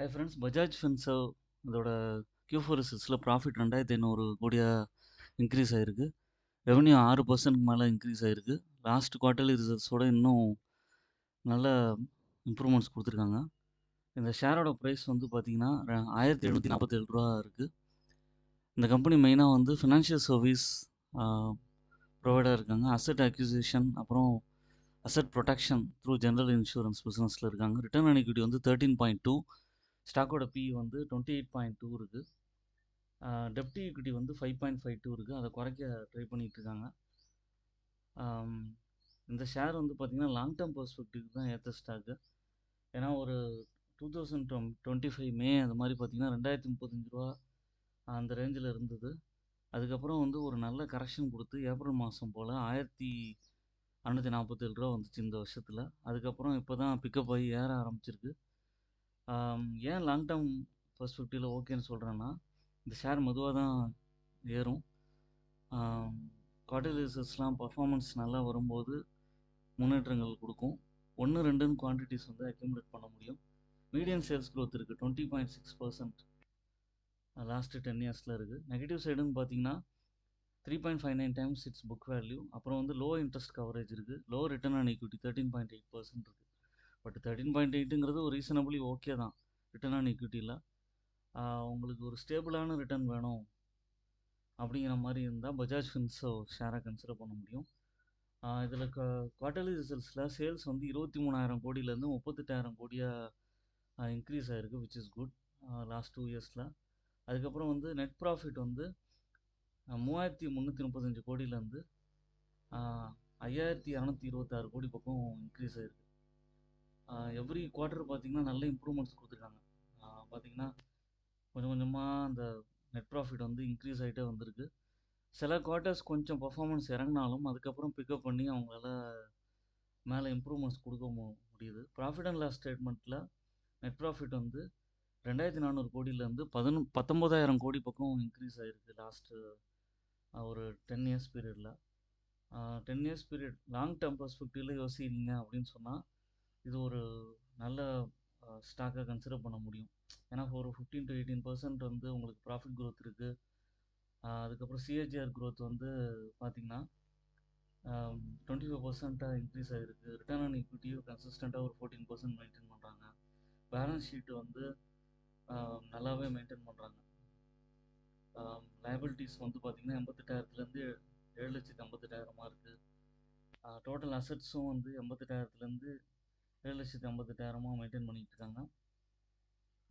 Hi friends, Bajaj Finserv இதோட Q4 ரிசல்ட்ஸில் profit 2,500 கோடியாக increase ஆகிருக்கு. ரெவன்யூ 6% மேலே இன்க்ரீஸ் ஆகிருக்கு. லாஸ்ட் குவார்ட்டர்லி ரிசல்ட்ஸோட இன்னும் நல்ல இம்ப்ரூவ்மெண்ட்ஸ் கொடுத்துருக்காங்க. இந்த ஷேரோட ப்ரைஸ் வந்து பார்த்தீங்கன்னா ₹1,747 இருக்குது. இந்த கம்பெனி மெயினாக வந்து ஃபினான்ஷியல் சர்வீஸ் ப்ரொவைடர் இருக்காங்க. அசெட் அக்யூசிஷன் அப்புறம் asset protection through general insurance பிஸ்னஸில் இருக்காங்க. ரிட்டர்ன் ஆன் ஈக்விட்டி வந்து 13.2, ஸ்டாக்கோட பி வந்து 28.2 இருக்குது. டெப்ட் ஈக்விட்டி வந்து 5.52 இருக்குது. அதை குறைக்க ட்ரை பண்ணிகிட்டு இருக்காங்க. இந்த ஷேர் வந்து பார்த்திங்கன்னா லாங் டேர்ம் பெர்ஸ்பெக்டிவ் தான் ஏற்ற ஸ்டாக்கு. ஏன்னா ஒரு 2025 மே அது மாதிரி பார்த்திங்கன்னா ₹2,035 அந்த ரேஞ்சில் இருந்தது. அதுக்கப்புறம் வந்து ஒரு நல்ல கரெக்ஷன் கொடுத்து ஏப்ரல் மாதம் போல் ₹1,647 வந்துச்சு இந்த வருஷத்தில். அதுக்கப்புறம் இப்போ தான் பிக்கப் ஆகி ஏற ஆரம்பிச்சிருக்கு. ஏன் லாங் டேர்ம் பெர்ஸ்பெக்டிவில் ஓகேன்னு சொல்கிறேன்னா, இந்த ஷேர் மெதுவாக தான் ஏறும். குவார்ட்டர்லி ரிசல்ட்ஸ்லாம் பர்ஃபார்மன்ஸ் நல்லா வரும்போது முன்னேற்றங்கள் கொடுக்கும். 1-2 குவான்டிட்டிஸ் வந்து அக்யூமுலேட் பண்ண முடியும். மீடியம் சேல்ஸ் க்ரோத் இருக்குது, 20.6% லாஸ்ட்டு 10 இயர்ஸில் இருக்குது. நெகட்டிவ் சைடுன்னு பார்த்தீங்கன்னா 3.59 டைம்ஸ் இட்ஸ் புக் வேல்யூ. அப்புறம் வந்து லோ இன்ட்ரெஸ்ட் கவரேஜ் இருக்குது. லோ ரிட்டர்ன் ஆன் ஈக்விட்டி 13.8% இருக்குது. பட் 13.8ங்கிறது ஒரு ரீசனபிளி ஓகே தான் ரிட்டர்ன் ஆன் ஈக்விட்டியில். உங்களுக்கு ஒரு ஸ்டேபிளான ரிட்டர்ன் வேணும் அப்படிங்கிற மாதிரி இருந்தால் பஜாஜ் ஃபின்சர்வ் ஷேரை கன்சிடர் பண்ண முடியும். இதில் குவார்ட்டர்லி ரிசல்ட்ஸில் சேல்ஸ் வந்து 23,000 கோடியிலேருந்து 38,000 கோடியாக இன்க்ரீஸ் ஆகிருக்கு, விச் இஸ் குட் லாஸ்ட் 2 இயர்ஸில். அதுக்கப்புறம் வந்து நெட் ப்ராஃபிட் வந்து 3,335 கோடியிலேருந்து 5,226 கோடி பக்கம் இன்க்ரீஸ் ஆகிருக்கு. எவ்ரி குவார்ட்டர் பார்த்திங்கன்னா நல்ல இம்ப்ரூவ்மெண்ட்ஸ் கொடுத்துருக்காங்க. பார்த்திங்கன்னா கொஞ்சம் கொஞ்சமாக அந்த நெட் ப்ராஃபிட் வந்து இன்க்ரீஸ் ஆகிட்டே வந்திருக்கு. சில குவார்ட்டர்ஸ் கொஞ்சம் பர்ஃபார்மன்ஸ் இறங்கினாலும் அதுக்கப்புறம் பிக்கப் பண்ணி அவங்களால மேலே இம்ப்ரூவ்மெண்ட்ஸ் கொடுக்க முடியுது. ப்ராஃபிட் அண்ட் லாஸ் ஸ்டேட்மெண்ட்டில் நெட் ப்ராஃபிட் வந்து 2,400 கோடியிலேருந்து 19,000 கோடி பக்கம் இன்க்ரீஸ் ஆகிருக்கு லாஸ்ட்டு ஒரு 10 இயர்ஸ் பீரியடில். 10 இயர்ஸ் பீரியட் லாங் டேர்ம் பெர்ஸ்பெக்டிவில் யோசிக்கிறீங்க அப்படின்னு சொன்னால் இது ஒரு நல்ல ஸ்டாக்கை கன்சிடர் பண்ண முடியும். ஏன்னா ஒரு 15 to 18% வந்து உங்களுக்கு ப்ராஃபிட் க்ரோத் இருக்குது. அதுக்கப்புறம் சிஏஜிஆர் க்ரோத் வந்து பார்த்திங்கன்னா 25% இன்க்ரீஸ் ஆகிருக்கு. ரிட்டர்ன் ஆன் ஈக்விட்டியும் கன்சிஸ்டண்ட்டாக ஒரு 14% மெயின்டைன் பண்ணுறாங்க. பேலன்ஸ் ஷீட்டு வந்து நல்லாவே மெயின்டைன் பண்ணுறாங்க. லைபிலிட்டிஸ் வந்து பார்த்திங்கன்னா 88,000லேருந்து 7,58,000 இருக்குது. டோட்டல் அசட்ஸும் வந்து 88,000லேருந்து 7,58,000 மெயின்டைன் பண்ணிகிட்டு இருக்காங்க.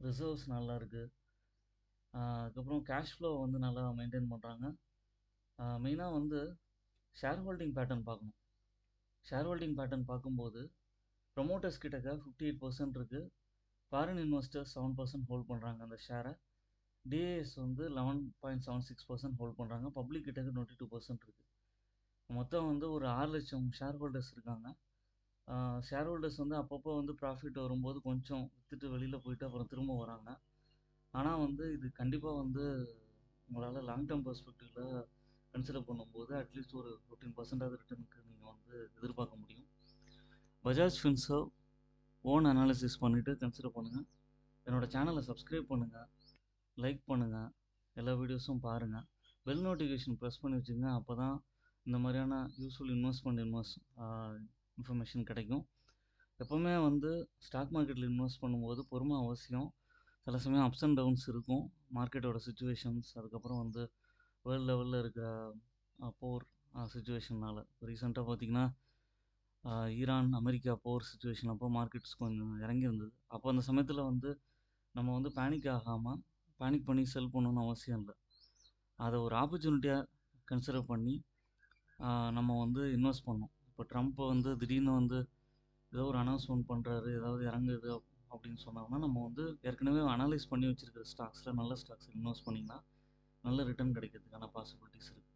ரிசர்வ்ஸ் நல்லா இருக்குது. அதுக்கப்புறம் கேஷ் ஃப்ளோ வந்து நல்லா மெயின்டைன் பண்ணுறாங்க. மெயினாக வந்து ஷேர் ஹோல்டிங் பேட்டர்ன் பார்க்கணும். ஷேர் ஹோல்டிங் பேட்டர்ன் பார்க்கும்போது ப்ரொமோட்டர்ஸ் கிட்டக்க 58% இருக்குது. ஃபாரின் இன்வெஸ்டர்ஸ் 7% ஹோல்ட் பண்ணுறாங்க அந்த ஷேரை. டிஏஎஸ் வந்து 11.76% ஹோல்ட் பண்ணுறாங்க. பப்ளிக் கிட்டக்க 22% இருக்குது. மொத்தம் வந்து ஒரு 6 லட்சம் ஷேர் ஹோல்டர்ஸ் இருக்காங்க. ஷேர் ஹோல்டர்ஸ் வந்து அப்பப்போ வந்து ப்ராஃபிட் வரும்போது கொஞ்சம் விற்றுட்டு வெளியில் போயிட்டு அப்புறம் திரும்ப வராங்க. ஆனால் வந்து இது கண்டிப்பாக வந்து உங்களால் லாங் டேர்ம் பெர்ஸ்பெக்டிவில் கன்சிடர் பண்ணும்போது அட்லீஸ்ட் ஒரு 15% ரிட்டர்னுக்கு நீங்கள் வந்து எதிர்பார்க்க முடியும். பஜாஜ் ஃபின்சர்வ் ஓன் அனாலிசிஸ் பண்ணிவிட்டு கன்சிடர் பண்ணுங்கள். என்னோடய சேனலை சப்ஸ்கிரைப் பண்ணுங்கள், லைக் பண்ணுங்கள், எல்லா வீடியோஸும் பாருங்கள். பெல் நோட்டிஃபிகேஷன் ப்ரெஸ் பண்ணி வச்சுங்க. அப்போ தான் இந்த மாதிரியான யூஸ்ஃபுல் இன்ஃபர்மேஷன் கிடைக்கும். எப்போவுமே வந்து ஸ்டாக் மார்க்கெட்டில் இன்வெஸ்ட் பண்ணும்போது பொறுமை அவசியம். சில சமயம் அப்ஸ் அண்ட் டவுன்ஸ் இருக்கும், மார்க்கெட்டோட சுச்சுவேஷன்ஸ். அதுக்கப்புறம் வந்து வேர்ல்டு லெவலில் இருக்கிற போர் சுச்சுவேஷனால் ரீசெண்டாக பார்த்திங்கன்னா ஈரான் அமெரிக்கா போர் சுச்சுவேஷன் அப்போ மார்க்கெட்ஸ் கொஞ்சம் இறங்கியிருந்தது. அப்போ அந்த சமயத்தில் வந்து நம்ம வந்து பேனிக் ஆகாமல் பேனிக் பண்ணி செல் பண்ணணும்னு அவசியம் இல்லை. அதை ஒரு ஆப்பர்ச்சுனிட்டியாக கன்சிடர் பண்ணி நம்ம வந்து இன்வெஸ்ட் பண்ணோம். இப்போ ட்ரம்ப் வந்து திடீர்னு வந்து ஏதோ ஒரு அனௌன்ஸ்மெண்ட் பண்ணுறாரு, ஏதாவது இறங்குது அப்படின்னு சொன்னாங்கன்னா நம்ம வந்து ஏற்கனவே அனலைஸ் பண்ணி வச்சுருக்கிற ஸ்டாக்ஸில் நல்ல ஸ்டாக்ஸில் இன்வெஸ்ட் பண்ணிங்கன்னா நல்ல ரிட்டர்ன் கிடைக்கிறதுக்கான பாசிபிலிட்டிஸ் இருக்குது.